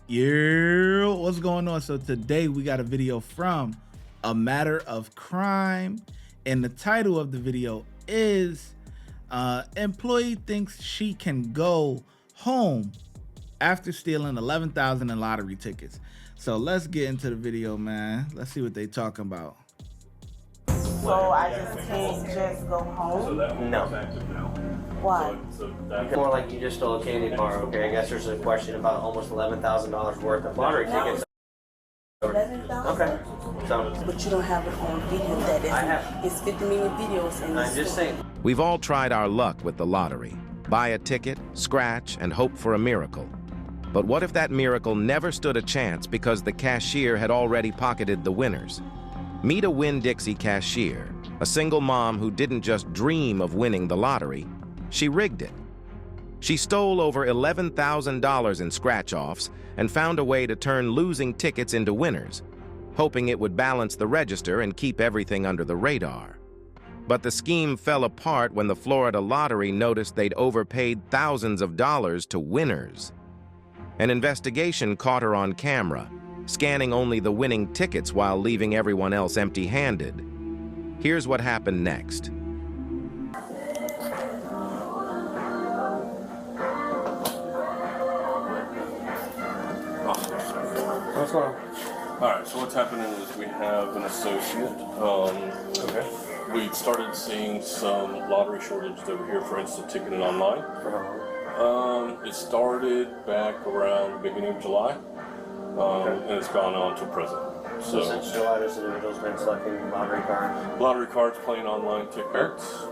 Yeah, what's going on? So today we got a video from A Matter of Crime, and the title of the video is employee thinks she can go home after stealing 11,000 in lottery tickets. So let's get into the video, man. Let's see what they talking about. So I just can't just go home? No. Why? More like you just stole a candy bar, okay? I guess there's a question about almost $11,000 worth of lottery tickets. 11,000? Okay. So, But you don't have it on video. That is, I have. It's 50 million videos. And I'm just saying. We've all tried our luck with the lottery. Buy a ticket, scratch, and hope for a miracle. But what if that miracle never stood a chance because the cashier had already pocketed the winners? Meet a Winn-Dixie cashier, a single mom who didn't just dream of winning the lottery, she rigged it. She stole over $11,000 in scratch-offs and found a way to turn losing tickets into winners, hoping it would balance the register and keep everything under the radar. But the scheme fell apart when the Florida lottery noticed they'd overpaid thousands of dollars to winners. An investigation caught her on camera, scanning only the winning tickets while leaving everyone else empty-handed. Here's what happened next. What's going on? All right, so what's happening is we have an associate. Okay. We started seeing some lottery shortages over here for instant ticketing online. It started back around the beginning of July, and it's gone on till present. So since July, this individual's been selecting lottery cards? Lottery cards, playing online tickets.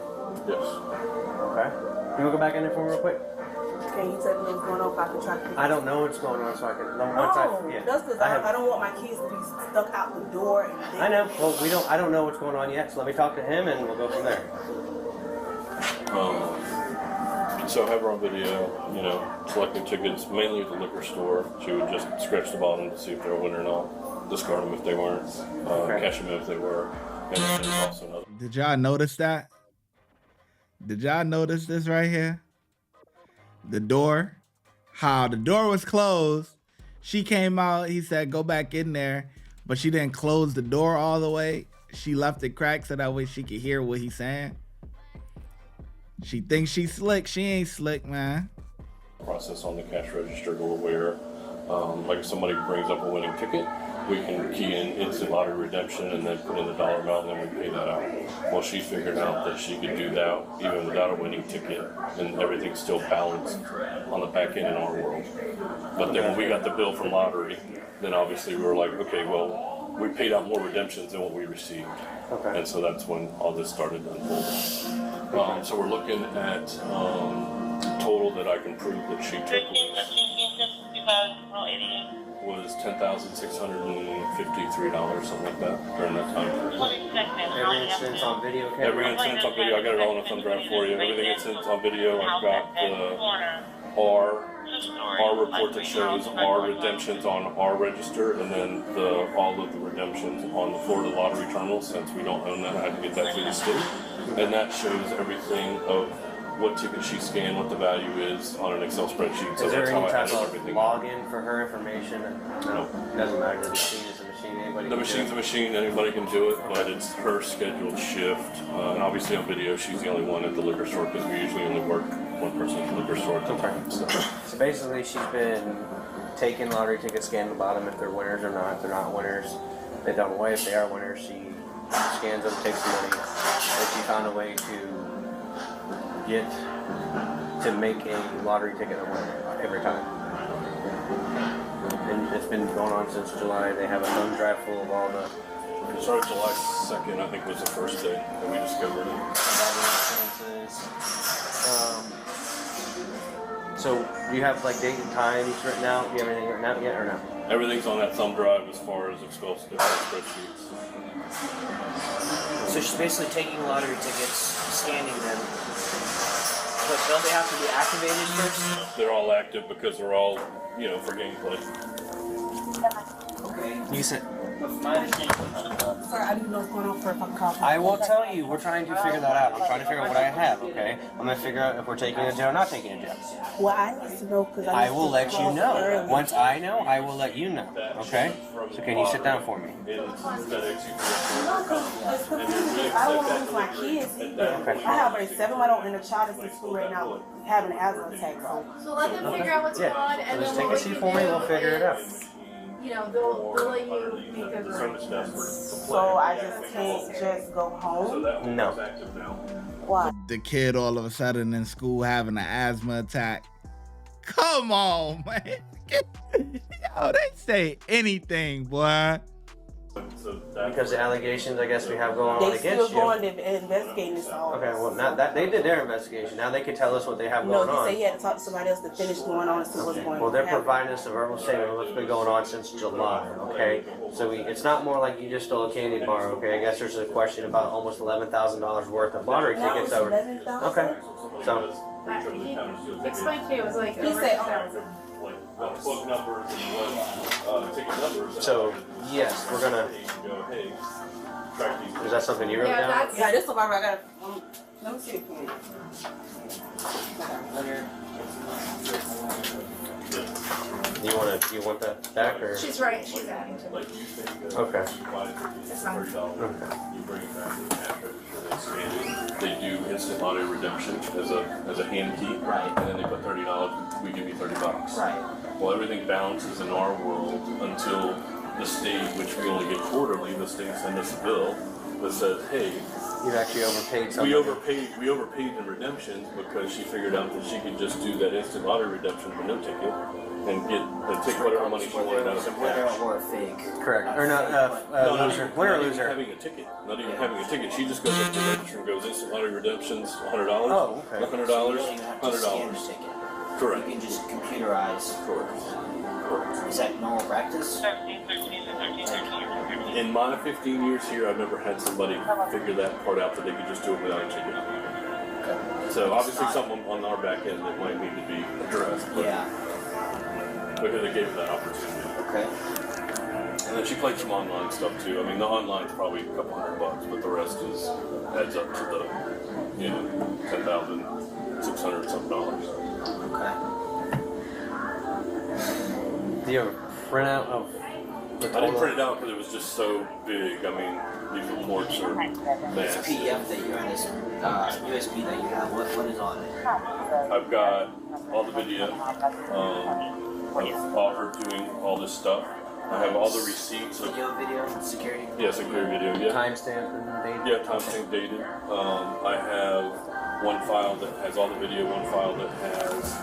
Yes. Okay. Can we go back in there for me real quick? Can you tell me what's going on if I can track it? I don't know what's going on, so I can. That's because I don't want my kids to be stuck out the door. And I know. Well, I don't know what's going on yet, so let me talk to him and we'll go from there. So I have her on video, selecting tickets, mainly at the liquor store. She would just scratch the bottom to see if they were winning or not, discard them if they weren't, cash them if they were, and then also another. Did y'all notice that? Did y'all notice this right here? The door, how the door was closed. She came out, he said, go back in there, but she didn't close the door all the way. She left it cracked so that way she could hear what he's saying. She thinks she's slick. She ain't slick, man. Process on the cash register to where, like if somebody brings up a winning ticket, we can key in instant lottery redemption and then put in the dollar amount and then we pay that out. Well, she figured out that she could do that even without a winning ticket and everything's still balanced on the back end in our world. But then when we got the bill from lottery, then obviously we were like, okay, well, we paid out more redemptions than what we received. Okay. And so that's when all this started unfolding. So we're looking at total that I can prove that she took was $10,653, something like that, during that time. Every instance on video camera? Every instance on video. I got it all on a thumb drive for you. Everything instance on video. I've got the our report that shows our redemptions on our register, and then all of the redemptions on the Florida lottery terminal. Since we don't own that, I had to get that through the state, and that shows everything of what ticket she scanned, what the value is on an Excel spreadsheet. So is there that's any how I type handle of everything. login for her information? No. It doesn't matter. The machine is a machine. Anybody The machine's a machine, anybody can do it, but it's her scheduled shift. And obviously on video, she's the only one at the liquor store because we usually only work one person at the liquor store at the time. So basically, she's been taking lottery tickets, scanning the bottom if they're winners or not. If they're not winners, they don't away. If they are winners, she scans them, takes the money, and she found a way to make a lottery ticket a winner every time. And it's been going on since July. They have a thumb drive full of all the... It started July 2nd, I think was the first day that we discovered it. So do you have like date and times written out? Do you have anything written out yet or no? Everything's on that thumb drive as far as Excel spreadsheets. So she's basically taking lottery tickets, scanning them. But don't they have to be activated first? They're all active because they're all, for gameplay. You said. Sir, I didn't know what's going on for if I call. I will tell you. We're trying to figure that out. I'm trying to figure out what I have. Okay. I'm gonna figure out if we're taking it to jail or not taking it to jail. Well, I need to know because I will let you know. Once I know, I will let you know. Okay. So can you sit down for me? It's confusing. I don't want to lose my kids either. Okay. I have a 7-month-old and a child that's in school right now having an asthma attack. So let them figure out what's going on, So and just then take a seat for me. We'll figure it out. You know, they'll let you make those arrangements. So I just can't just go home. No. Why? The kid all of a sudden in school having an asthma attack. Come on, man. Yo, they say anything, boy. Because the allegations, I guess, we have going on They still against you. going to investigate this all. Okay, well, now that they did their investigation, now they can tell us what they have No, going he on. said he had to talk to somebody else to finish going on and see what's going on. Well, they're providing us a verbal statement of what's been going on since July, okay? So it's not more like you just stole a candy bar, okay? I guess there's a question about almost $11,000 worth of lottery That tickets was over. 11,000? Okay, so He explained to me it was like He over said, 6,000. Plug numbers and ticket numbers. So, yes, we're gonna. Is that something you wrote Yeah, down? that's yeah, this is about I got. Let me see it. You want that back or? she's right. She's adding to it. Okay. It's fine. You bring it back to the cash register, they scan it. They do instant lottery redemption as a hand key. Right. And then they put $30, we give you $30. Right. Well, everything balances in our world until the state, which we only get quarterly, the state sends us a bill that says, hey, You've actually overpaid something. we overpaid in redemptions because she figured out that she could just do that instant lottery redemption with no ticket and take whatever money she wanted out of some cash. Or fake. Correct. Or not, No, loser. Winner or not even loser? having a ticket. Not even having a ticket. She just goes up to the register and goes instant lottery redemptions, $100. Oh, okay. $100, You don't even have to scan the $100. ticket. Correct. You can just computerize. Correct. Is that normal practice? In my 15 years here, I've never had somebody figure that part out that they could just do it without a ticket. So obviously something on our back end that might need to be addressed. But Yeah. because they gave her that opportunity. Okay. And then she played some online stuff too. I mean, the online's probably a couple $100, but the rest adds up to the, $10,600 something dollars. Okay. Do you have a printout of the I total? didn't print it out because it was just so big. I mean, these reports are This massive. PDF that you're in, this USB that you have, what is on it? I've got all the video of Augur doing all this stuff. I have all the receipts of Video, security. security video. Yeah, Timestamp and date? yeah, timestamp dated. I have one file that has all the video, one file that has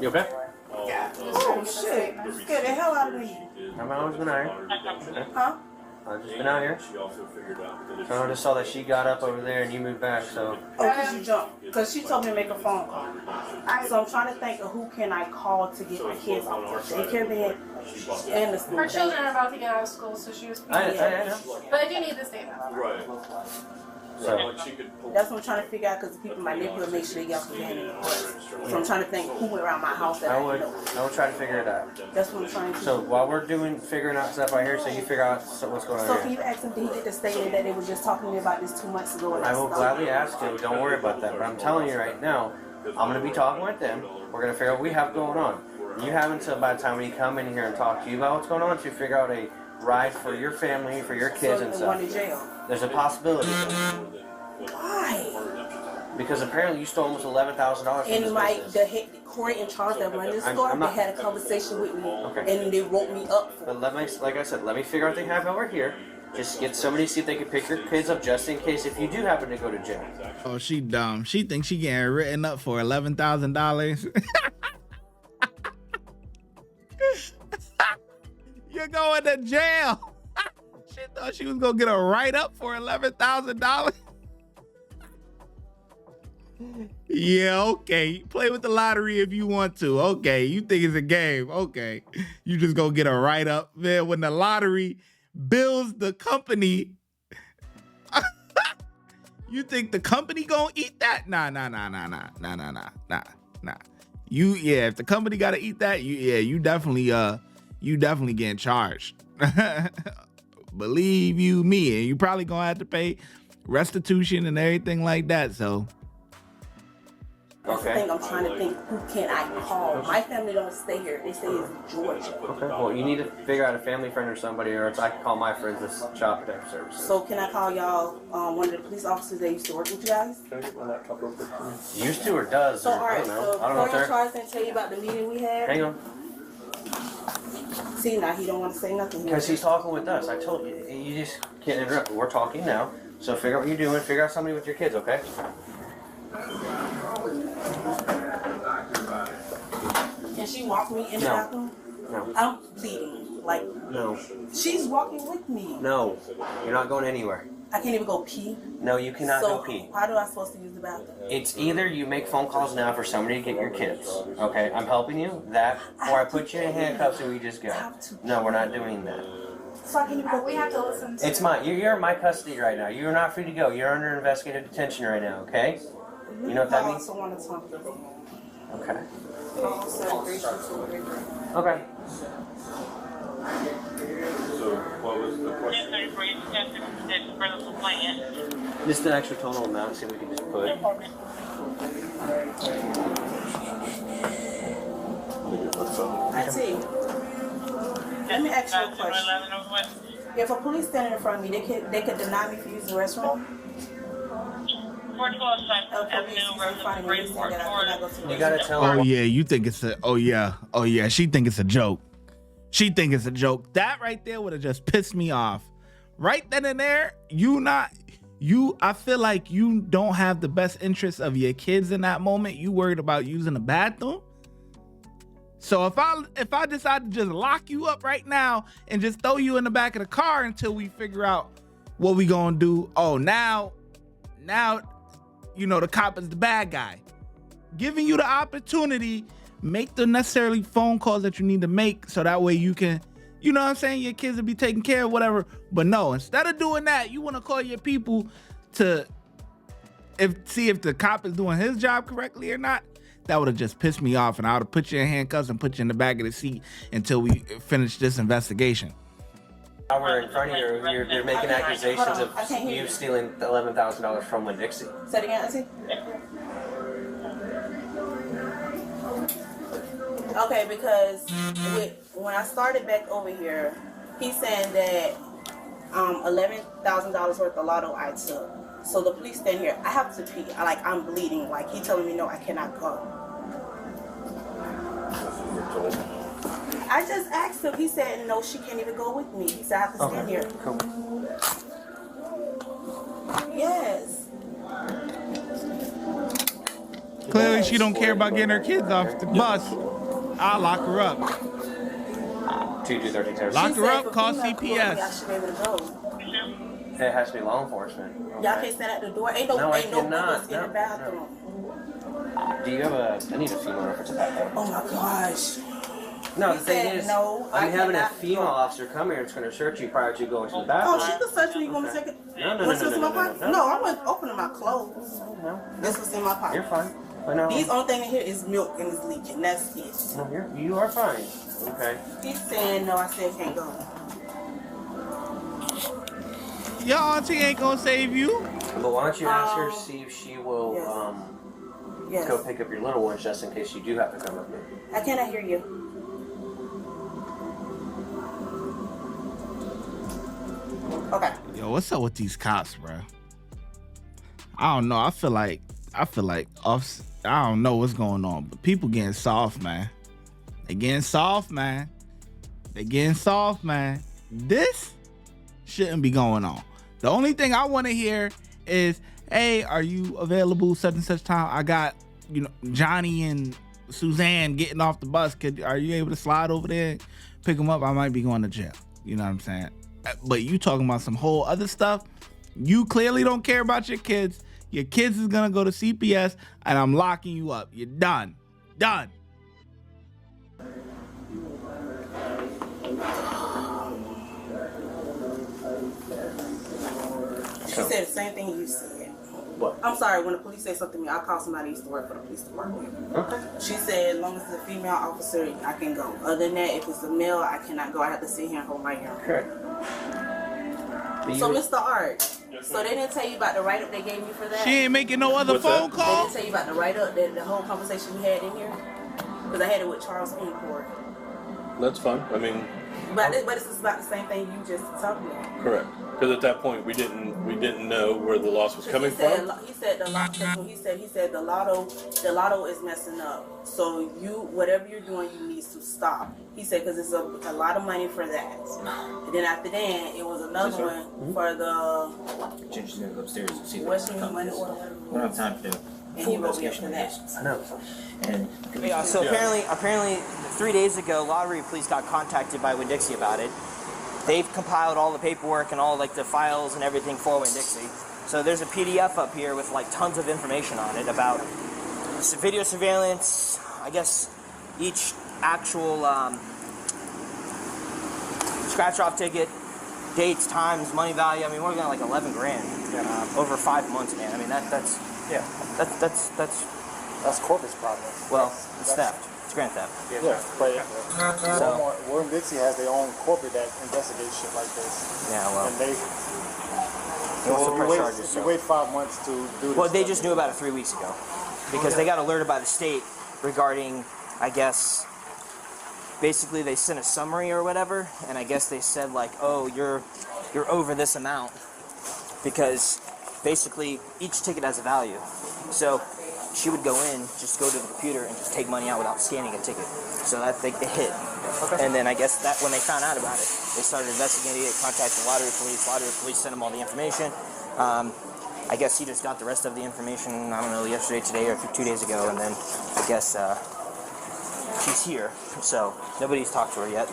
You okay? Oh shit! Scared the hell out of me. How many hours been out here? Huh? I've just been out here. She also figured out that if So I just saw that she got up over there and you moved back, so. Oh, because you jumped. Because she told me to make a phone call. So I'm trying to think of who can I call to get my kids off the daycare bed and the school. Her children are about to get out of school, so she was. I know. But I do need this data. right, So, like she could pull That's what I'm trying to figure out because the people in my neighborhood make sure they get off the bed. So I'm trying to think who went around my house that I I would know. try to figure it out. That's what I'm trying to So do. while we're figuring out stuff out here, so you figure out what's going So on can here. you ask him, did he get the statement that they were just talking to me about this 2 months ago? And I will that's gladly ask you. Don't worry about that. But I'm telling you right now, I'm going to be talking with them. We're going to figure out what we have going on. You have until by the time we come in here and talk to you about what's going on to figure out a ride for your family, for your kids and So one in stuff. jail. There's a possibility. Why? Because apparently you stole almost $11,000 from And this my business. the head Corey in charge that run this store, I'm not- they had a conversation with me, Okay. and they wrote me up for. But like I said, let me figure out what they have over here. Just get somebody, see if they can pick your kids up just in case if you do happen to go to jail. Oh, she dumb. She thinks she getting written up for $11,000. You're going to jail. She thought she was gonna get a write-up for $11,000. Yeah, okay. Play with the lottery if you want to. Okay, you think it's a game. Okay, you just gonna get a write-up, man. When the lottery bills the company, you think the company gonna eat that? Nah. If the company gotta eat that, you definitely you definitely getting charged. Believe you me, and you probably gonna have to pay restitution and everything like that. So That's the thing. I'm trying to think, who can I call? My family don't stay here. They stay in Georgia. Okay, well, you need to figure out a family friend or somebody, or else I can call my friends this Child Protective Services. So can I call y'all one of the police officers that used to work with you guys? Can I get my laptop real quick? Used to or does? So Or, alright, I don't know. so I don't know if Corey they're... Charles didn't tell you about the meeting we had? Hang on. See, now he don't want to say nothing. Because he's talking with us. I told you. You just can't interrupt. We're talking now. So figure out what you're doing. Figure out somebody with your kids, okay? Can she walk me in the No. bathroom? No. I'm bleeding. Like, No. she's walking with me. No. You're not going anywhere. I can't even go pee. No, you cannot So go pee. how do I supposed to use the bathroom? It's either you make phone calls now for somebody to get your kids. Okay? I'm helping you. That, or I put you in handcuffs and we just go. No, we're not doing that. So I can't even go. We have to listen to. It's mine. You're in my custody right now. You're not free to go. You're under investigative detention right now, okay? You know what that means? I want to talk to them. Okay. Oh, Okay. So, what was the question? Just the actual total amount, see if we can just put. Let me get my phone. I see. Let me ask you a question. If a police standing in front of me, they could deny me for using the restroom? You gotta tell oh her. yeah, you think it's a oh yeah, she think it's a joke. She think it's a joke. That right there would have just pissed me off. Right then and there, I feel like you don't have the best interests of your kids in that moment. You worried about using the bathroom. So if I decide to just lock you up right now and just throw you in the back of the car until we figure out what we gonna do. Oh, now, you know, the cop is the bad guy. Giving you the opportunity, make the necessarily phone calls that you need to make so that way you can, you know what I'm saying, your kids will be taken care of, whatever. But no, instead of doing that, you want to call your people to see if the cop is doing his job correctly or not. That would have just pissed me off, and I would have put you in handcuffs and put you in the back of the seat until we finish this investigation. Now we're in front of you. You're making accusations of you stealing $11,000 from Winn-Dixie. Say it again, Auntie. Okay, because when I started back over here, he's saying that $11,000 worth of lotto I took. So the police stand here. I have to pee. I'm bleeding. Like, he telling me no, I cannot go. I just asked him. He said no, she can't even go with me. He said I have to stand here. Cool. Yes. Clearly, she don't care about getting her kids off the bus. I'll lock her up. 2-2-13. Lock her up, For call female clothing, CPS. Y'all should be able to go. It has to be law enforcement. Y'all can't stand at the door. Ain't no windows in the bathroom. Do you have I need a female reference back. Oh my gosh. No, He the thing said is, no, I I'm having a cannot female go. officer come here. It's going to search you prior to going to the bathroom. Oh, she could search me. You want me to take it? No, What's this in my pocket? No, I wasn't opening my clothes. No, This was in my pocket. you're fine. But no, These only thing in here is milk and it's leaking. That's it. no, you are fine. Okay. He's saying no. I said can't go. Your auntie ain't gonna save you. But why don't you ask her, see if she will Yes. go pick up your little ones just in case you do have to come with me. I cannot hear you. Okay. Yo, what's up with these cops, bro? I don't know. I feel like I don't know what's going on, but people getting soft, man. They getting soft, man. This shouldn't be going on. The only thing I want to hear is, hey, are you available such and such time? I got, Johnny and Suzanne getting off the bus. Are you able to slide over there and pick them up? I might be going to jail. You know what I'm saying? But you talking about some whole other stuff. You clearly don't care about your kids. Your kids is going to go to CPS and I'm locking you up. You're done. Done. She said the same thing you said. What? I'm sorry, when the police say something to me, I call somebody who used to work for the police department. Okay. She said, as long as it's a female officer, I can go. Other than that, if it's a male, I cannot go. I have to sit here and hold my hair. Correct. So, Mr. Art, so they didn't tell you about the write-up they gave me for that? She ain't making no other What's phone that? They call? didn't tell you about the write-up, the whole conversation we had in here? Because I had it with Charles in court. That's fine. I mean, But it's just about the same thing you just talked about. correct. Because at that point we didn't know where the loss was coming He said from. he said the lotto is messing up. So whatever you're doing, you need to stop. He said because it's a lot of money for that. And then after that, it was another one for the Ginger's gonna go upstairs and see Western money order. We don't have time to do And full he wrote me up investigation for of that. this. I know. And Yeah, so apparently 3 days ago, lottery police got contacted by Winn-Dixie about it. They've compiled all the paperwork and all like the files and everything for Winn-Dixie. So there's a PDF up here with like tons of information on it about video surveillance, I guess each actual scratch-off ticket, dates, times, money value. I mean, we're looking at like 11 grand over 5 months, man. I mean, that's Corpus problem. well, it's theft. It's grand theft. Yeah, but So, Winn-Dixie has their own corporate that investigates shit like this. yeah, well, And they, also press charges. if you wait 5 months to do this Well, they stuff, just knew about it 3 weeks ago because they got alerted by the state regarding, I guess, basically they sent a summary or whatever, and I guess they said like, oh, you're over this amount because basically each ticket has a value. So she would go in, just go to the computer and just take money out without scanning a ticket. So that they hit. And then I guess that when they found out about it, they started investigating it, contacted the lottery police. Lottery police sent them all the information. I guess he just got the rest of the information, I don't know, yesterday, today, or 2 days ago, and then I guess she's here. So nobody's talked to her yet.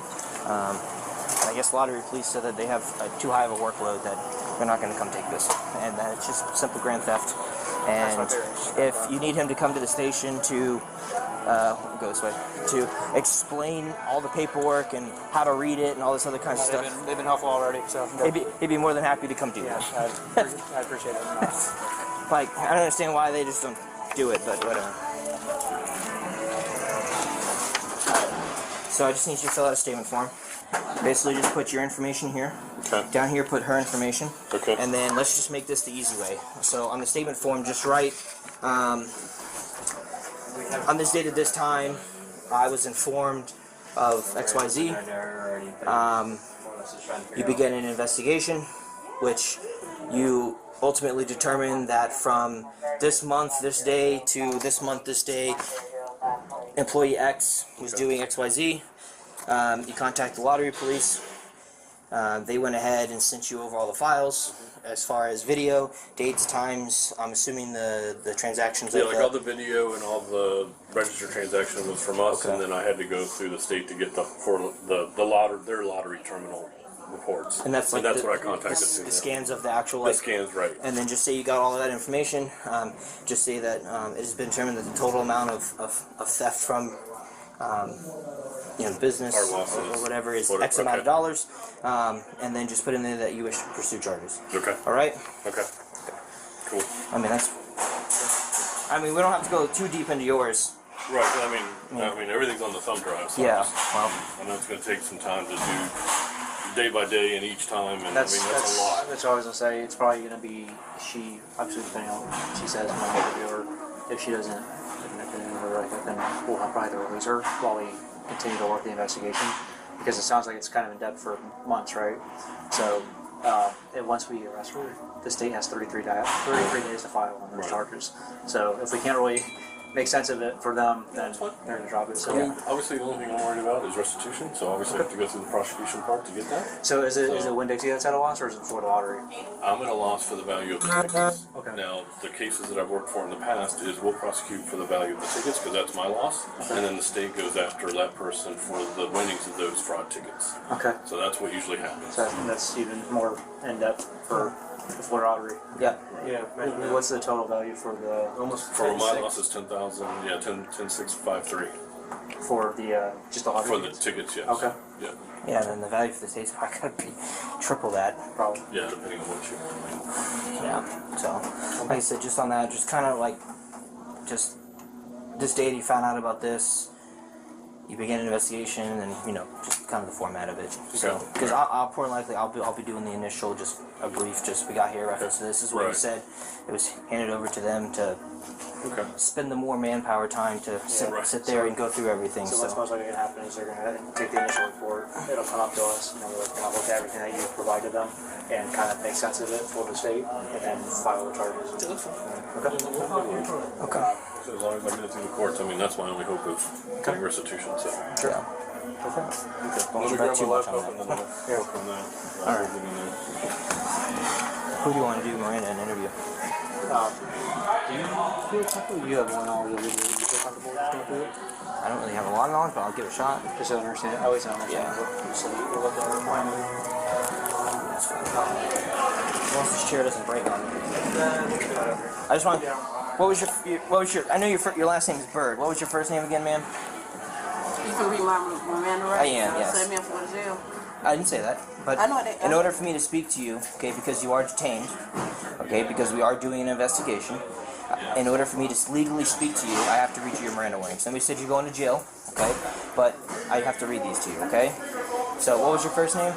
I guess lottery police said that they have too high of a workload that they're not going to come take this. And that it's just simple grand theft. And if you need him to come to the station to go this way, to explain all the paperwork and how to read it and all this other kind of stuff, they've been helpful already, so he'd be more than happy to come do that. I appreciate it. Like, I don't understand why they just don't do it, but whatever. So I just need you to fill out a statement form. Basically, just put your information here. Okay. Down here, put her information. Okay. And then let's just make this the easy way. So on the statement form, just write, on this date at this time, I was informed of XYZ. You begin an investigation, which you ultimately determine that from this month, this day, to this month, this day, employee X was doing XYZ. You contact the lottery police. They went ahead and sent you over all the files as far as video, dates, times. I'm assuming the transactions. Yeah, of like all the video and all the registered transaction was from us, Okay. and then I had to go through the state to get their lottery terminal reports. And that's like what I contacted. the scans of the actual The like. scans, right? And then just say you got all of that information. Just say that it has been determined that the total amount of theft from business Our losses, or whatever is whatever, X amount okay. of dollars, and then just put in there that you wish to pursue charges. Okay. All right. Okay. Cool. I mean we don't have to go too deep into yours. Right. I mean, everything's on the thumb drive. So Yeah. Well, I know it's going to take some time to do day by day and each time, and That's a lot. That's what I was gonna say. It's probably gonna be she. Obviously, depending on what she says when I interview her. If she doesn't, then we'll have probably to release her while we continue to work the investigation, because it sounds like it's kind of in depth for months, right? So, and once we arrest her, the state has 33 days to file on those Right. charges. So, if we can't really make sense of it for them, then they're gonna drop it. So, I mean, obviously, the only thing I'm worried about is restitution. So obviously, I have to go through the prosecution part to get that. so is it Winn-Dixie that's at a loss, or is it for the lottery? I'm at a loss for the value of the tickets. Okay. Now, the cases that I've worked for in the past is we'll prosecute for the value of the tickets because that's my loss, and then the state goes after that person for the winnings of those fraud tickets. Okay. So that's what usually happens. So that's even more in depth for the Florida lottery. yeah. Yeah. What's the total value for the? Almost For my 10-6. loss is 10,000. Yeah, 10,653. For the just the lottery For the tickets? tickets, yes. Okay. Yeah. Yeah, and then the value for the state's probably gonna be triple that. Probably. Yeah, depending on what you. Yeah. So, like I said, just on that, just kind of like, just this date you found out about this, you begin an investigation, and just kind of the format of it. So, because I'll more likely I'll be doing the initial, just a brief, just we got here reference to this is what you Right. said. It was handed over to them to spend the more manpower time to sit there and go through everything. So what's most likely going to happen is they're going to take the initial report, it'll come up to us, and then we're going to look at everything that you provided them and kind of make sense of it for the state, and then file the charges. Okay. So as long as I get it through the courts, I mean, that's my only hope of getting restitution. So. Sure. Okay. Don't Let me bet grab too my much on laptop and then that. I'll work on that. All right. Who do you want to do Miranda an interview? Do you feel comfortable? You have more knowledge of it. Do you feel comfortable going through it? I don't really have a lot of knowledge, but I'll give it a shot. Just to understand it. I always don't understand Yeah. it. So you look at it. As long as this chair doesn't break on me. I just want. What was your? I know your last name is Bird. What was your first name again, ma'am? You can read my Miranda rights. I am, yes. Send me up for the jail. I didn't say that, but I know that- in order for me to speak to you, okay, because you are detained, okay, because we are doing an investigation, in order for me to legally speak to you, I have to read you your Miranda warnings. Somebody said you're going to jail, okay, but I have to read these to you, okay? So, what was your first name?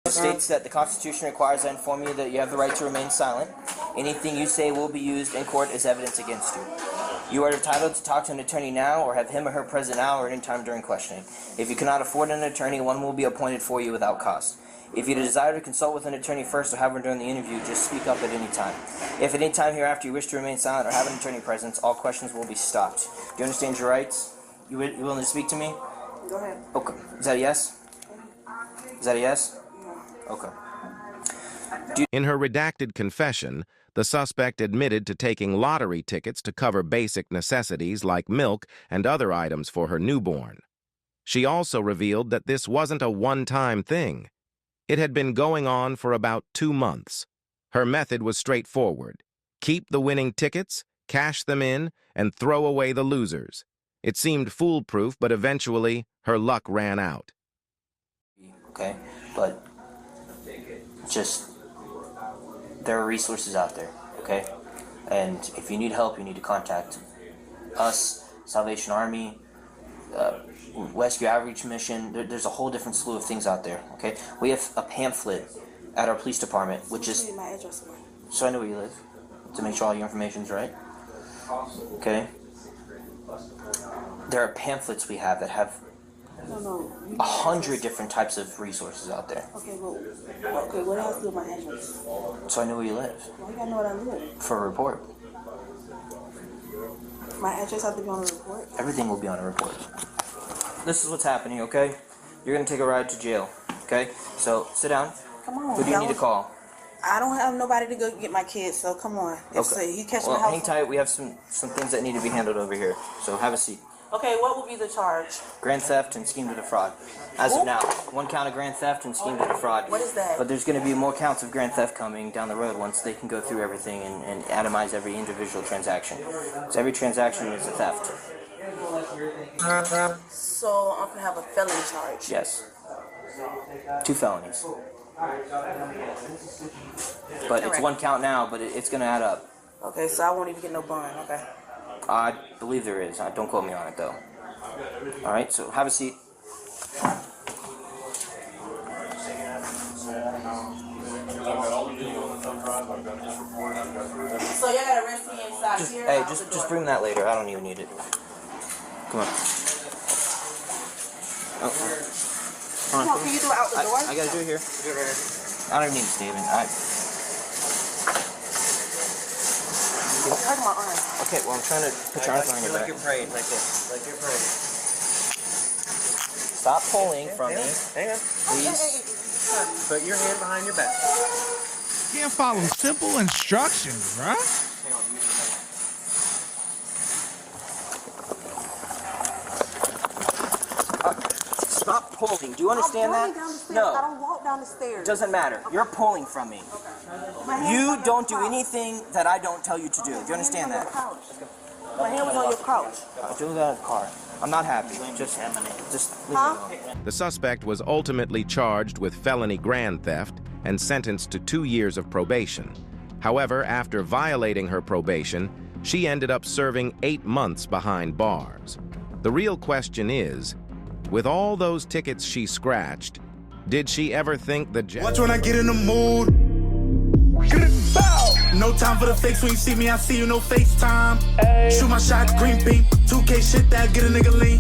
It states that the Constitution requires I inform you that you have the right to remain silent. Anything you say will be used in court as evidence against you. You are entitled to talk to an attorney now or have him or her present now or any time during questioning. If you cannot afford an attorney, one will be appointed for you without cost. If you desire to consult with an attorney first or have one during the interview, just speak up at any time. If at any time hereafter you wish to remain silent or have an attorney present, all questions will be stopped. Do you understand your rights? You willing to speak to me? Go ahead. Okay. Is that a yes? Is that a yes? Okay. In her redacted confession, the suspect admitted to taking lottery tickets to cover basic necessities like milk and other items for her newborn. She also revealed that this wasn't a one-time thing. It had been going on for about 2 months. Her method was straightforward. Keep the winning tickets, cash them in, and throw away the losers. It seemed foolproof, but eventually her luck ran out. Okay, but just there are resources out there, okay? And if you need help, you need to contact us, Salvation Army, Rescue Outreach Mission. There's a whole different slew of things out there, okay? We have a pamphlet at our police department, which is... Give me my address, man. So I know where you live, to make sure all your information's right. Okay? There are pamphlets we have that have No. 100 different types of resources out there. Okay, well, okay, what else do with my address? So I know where you live, Why you gotta know what I live? for a report. My address has to be on the report? Everything will be on a report. This is what's happening, okay? You're gonna take a ride to jail, okay? So, sit down. Come on. Who do you need to call? I don't have nobody to go get my kids, so come on. If so, you catch Well, my house. hang tight. We have some things that need to be handled over here. So, have a seat. Okay, what will be the charge? Grand theft and scheme to defraud. As of now, 1 count of grand theft and scheme to defraud. What is that? But there's going to be more counts of grand theft coming down the road once they can go through everything and itemize every individual transaction. So every transaction is a theft. So I'm gonna have a felony charge. Yes. 2 felonies. But it's 1 count now, but it's going to add up. Okay, so I won't even get no bond. Okay. I believe there is. Don't quote me on it, though. All right, so have a seat. So y'all gotta arrest me inside here. Hey, just bring that later. I don't even need it. Come on. Oh. Come on, can you do it out the door? I gotta do it here. I don't even need a statement. Hurt my arm. Okay, well, I'm trying to put your arms around your back. Like you're praying, like this. Like you're praying. Stop pulling from me. Hang on. Please. Put your hand behind your back. You can't follow simple instructions, bruh. Stop pulling. Do you understand I'm that? going down the stairs. No. I don't walk down the stairs. Doesn't matter. You're pulling from me. You don't do anything that I don't tell you to do. Do you understand that? My hand was on your couch. Do that in the car. I'm not happy. Just leave it alone. The suspect was ultimately charged with felony grand theft and sentenced to 2 years of probation. However, after violating her probation, she ended up serving 8 months behind bars. The real question is, with all those tickets she scratched, did she ever think the Watch when I get in the mood. No time for the fakes. When you see me, I see you, no FaceTime. Shoot my shot, green beam. 2K shit that get a nigga lean.